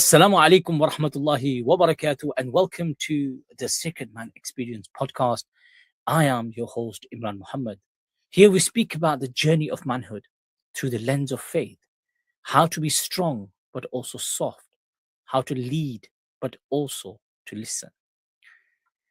Assalamu alaikum wa rahmatullahi wa barakatuh, and welcome to the Sacred Man Experience podcast. I am your host, Imran Muhammad. Here we speak about the journey of manhood through the lens of faith, how to be strong but also soft, how to lead but also to listen.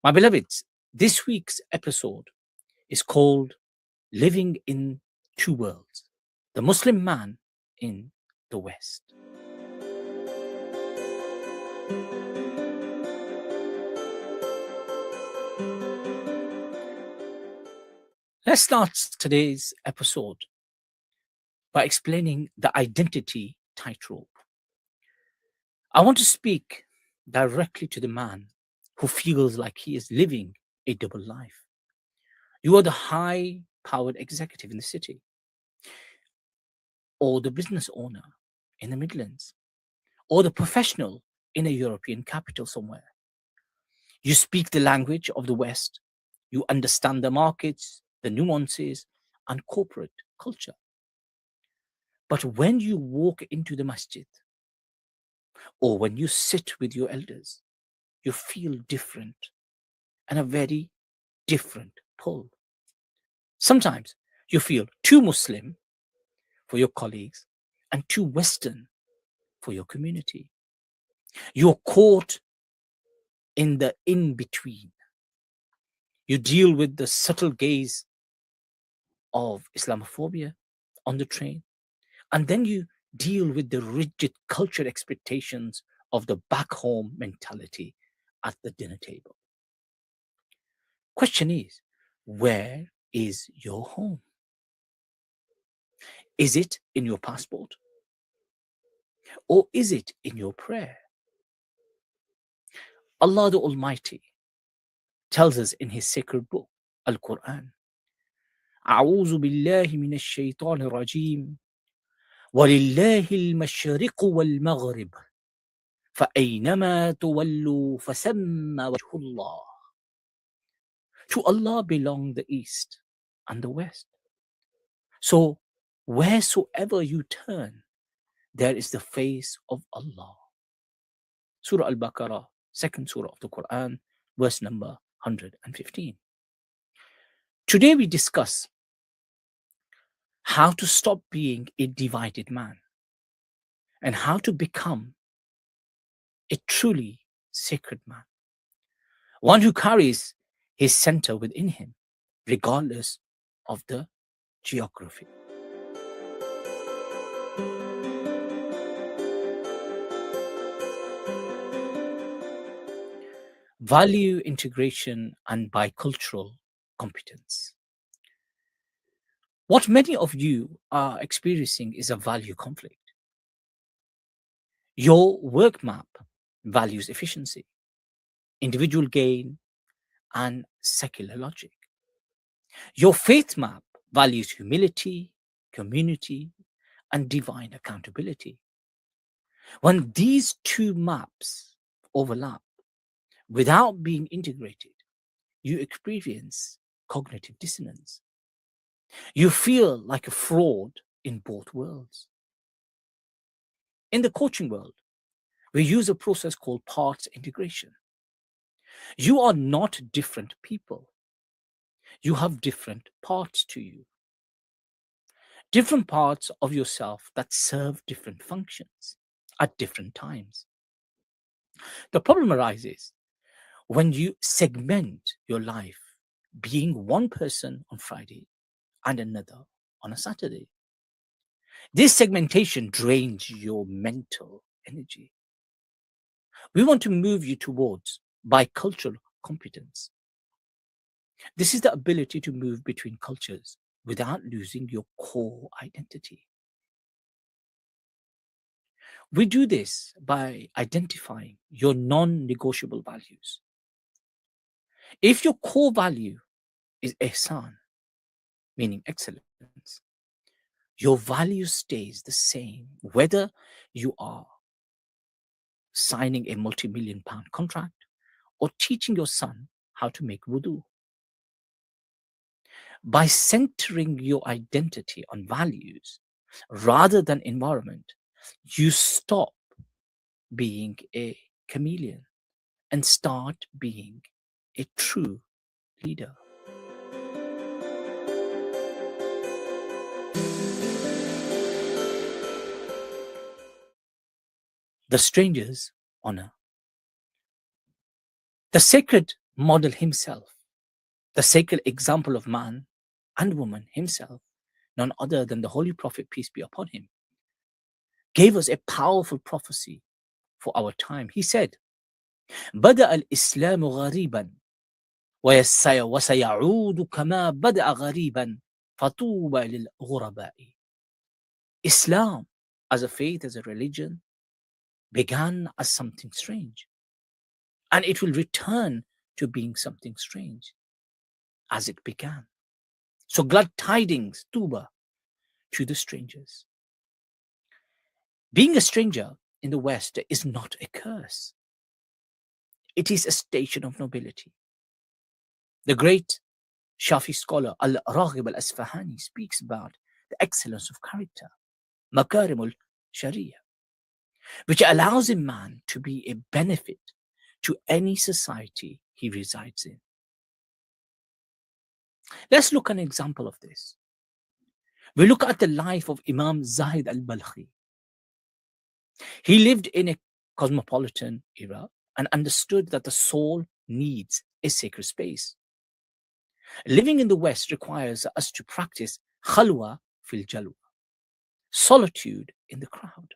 My beloveds, this week's episode is called Living in Two Worlds, the Muslim Man in the West. Let's start today's episode by explaining the identity tightrope. I want to speak directly to the man who feels like he is living a double life. You are the high powered executive in the city, or the business owner in the Midlands, or the professional in a European capital somewhere. You speak the language of the West, you understand the markets, the nuances, and corporate culture. But when you walk into the masjid, or when you sit with your elders, you feel different and a very different pull. Sometimes you feel too Muslim for your colleagues and too Western for your community. You're caught in the in between. You deal with the subtle gaze of Islamophobia on the train, and then you deal with the rigid cultural expectations of the back home mentality at the dinner table. Question is, where is your home? Is it in your passport? Or is it in your prayer? Allah the Almighty tells us in His sacred book, Al-Quran, أعوذ بالله من الشيطان الرجيم ولله المشرق والمغرب فأينما تولوا فثم وجه الله. To Allah belong the East and the West. So wheresoever you turn, there is the face of Allah. Surah Al-Baqarah, second surah of the Quran, verse number 115. Today we discuss how to stop being a divided man and how to become a truly sacred man, one who carries his center within him, regardless of the geography. Value integration and bicultural competence. What many of you are experiencing is a value conflict. Your work map values efficiency, individual gain, and secular logic. Your faith map values humility, community, and divine accountability. When these two maps overlap without being integrated, you experience cognitive dissonance. You feel like a fraud in both worlds. In the coaching world, we use a process called parts integration. You are not different people. You have different parts to you. Different parts of yourself that serve different functions at different times. The problem arises when you segment your life, being one person on Friday and another on a Saturday. This segmentation drains your mental energy. We want to move you towards bicultural competence. This is the ability to move between cultures without losing your core identity. We do this by identifying your non-negotiable values. If your core value is ihsan, meaning excellence, your value stays the same whether you are signing a multi-million pound contract or teaching your son how to make wudu. By centering your identity on values rather than environment, you stop being a chameleon and start being a true leader. The stranger's honor. The sacred model himself, the sacred example of man and woman himself, none other than the Holy Prophet, peace be upon him, gave us a powerful prophecy for our time. He said, بدأ الإسلام غريبا وسيعود كما بدأ غريبا فطوبى للغرباء. Islam as a faith, as a religion, began as something strange, and it will return to being something strange as it began. So glad tidings, tuba, to the strangers. Being a stranger in the West is not a curse. It is a station of nobility. The great Shafi scholar Al-Raghib al-Asfahani speaks about the excellence of character, makarim al-sharia, which allows a man to be a benefit to any society he resides in. Let's look at an example of this. We look at the life of Imam Zahid al-Balkhi. He lived in a cosmopolitan era and understood that the soul needs a sacred space. Living in the West requires us to practice khalwa fil jalwa, solitude in the crowd.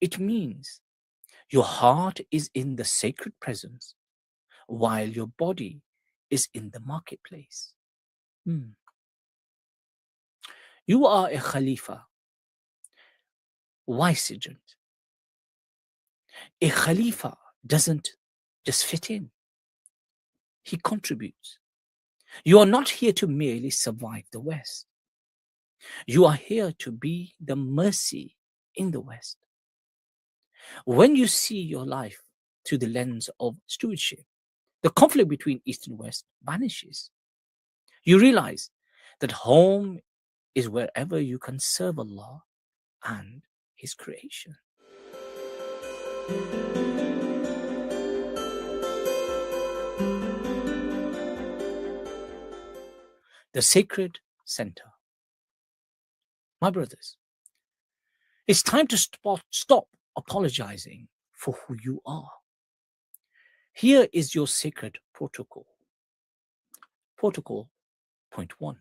It means your heart is in the sacred presence while your body is in the marketplace. You are a Khalifa, vicegerent. A Khalifa doesn't just fit in, he contributes. You are not here to merely survive the West. You are here to be the mercy in the West. When you see your life through the lens of stewardship, the conflict between East and West vanishes. You realize that home is wherever you can serve Allah and His creation. The sacred center. My brothers, it's time to stop apologizing for who you are. Here is your sacred protocol. Protocol point 1.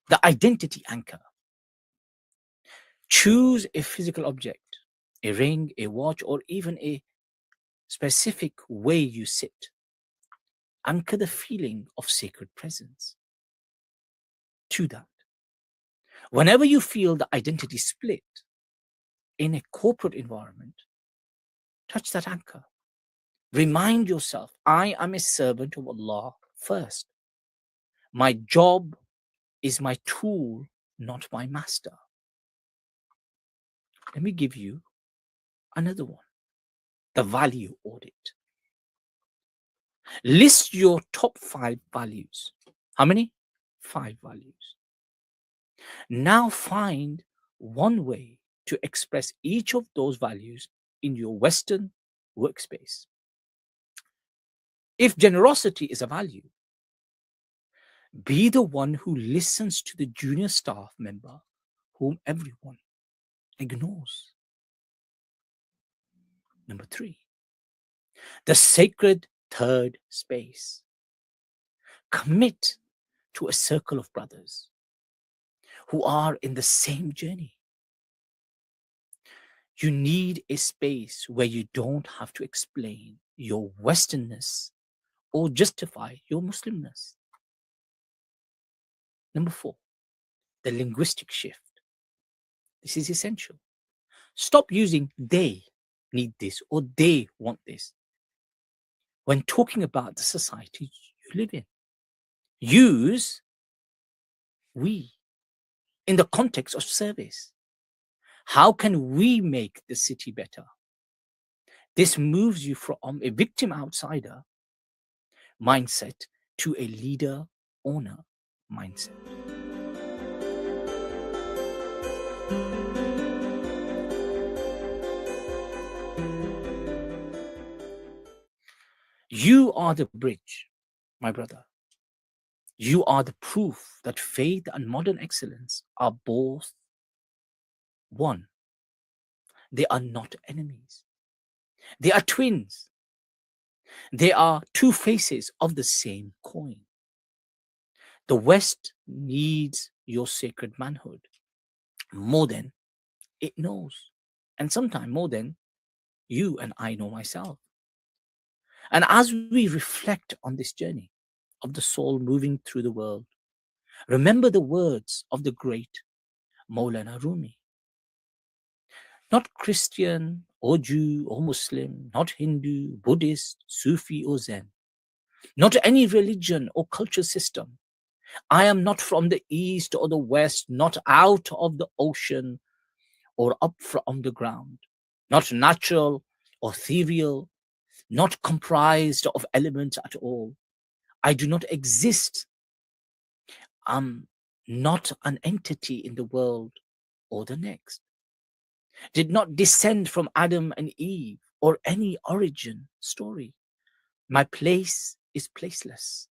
The identity anchor. Choose a physical object, a ring, a watch, or even a specific way you sit. Anchor the feeling of sacred presence to that. Whenever you feel the identity split in a corporate environment, touch that anchor. Remind yourself, I am a servant of Allah first. My job is my tool, not my master. Let me give you another one. The value audit. List your top 5 values. How many? 5 values. Now find one way to express each of those values in your Western workspace. If generosity is a value, be the one who listens to the junior staff member whom everyone ignores. Number 3, the sacred third space. Commit to a circle of brothers who are in the same journey. You need a space where you don't have to explain your Westernness or justify your Muslimness. Number 4, the linguistic shift. This is essential. Stop using they need this or they want this when talking about the society you live in. Use we in the context of service. How can we make the city better? This moves you from a victim outsider mindset to a leader owner mindset. You are the bridge, my brother. You are the proof that faith and modern excellence are both one. They are not enemies. They are twins. They are two faces of the same coin. The West needs your sacred manhood more than it knows, and sometimes more than you and I know myself. And as we reflect on this journey of the soul moving through the world, remember the words of the great Maulana Rumi. Not Christian or Jew or Muslim, not Hindu, Buddhist, Sufi or Zen, not any religion or culture system. I am not from the east or the west, not out of the ocean or up from the ground, not natural or ethereal, not comprised of elements at all. I do not exist. I'm not an entity in the world or the next. Did not descend from Adam and Eve or any origin story. My place is placeless,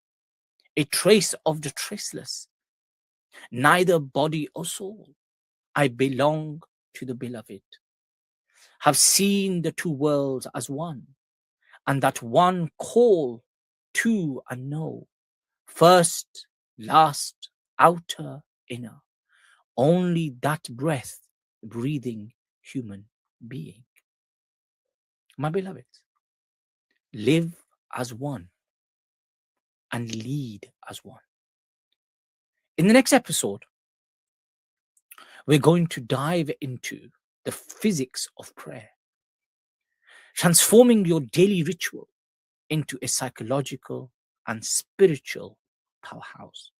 a trace of the traceless, neither body or soul. I belong to the beloved, have seen the two worlds as one, and that one call to and know, first, last, outer, inner, only that breath breathing human being. My beloved, live as one and lead as one. In the next episode, we're going to dive into the physics of prayer, transforming your daily ritual into a psychological and spiritual powerhouse.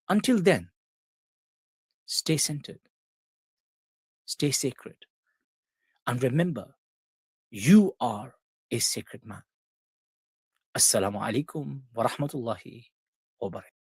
Until then, stay centered, stay sacred, and remember, you are a sacred man. Assalamu alaikum wa rahmatullahi wa barakatuh.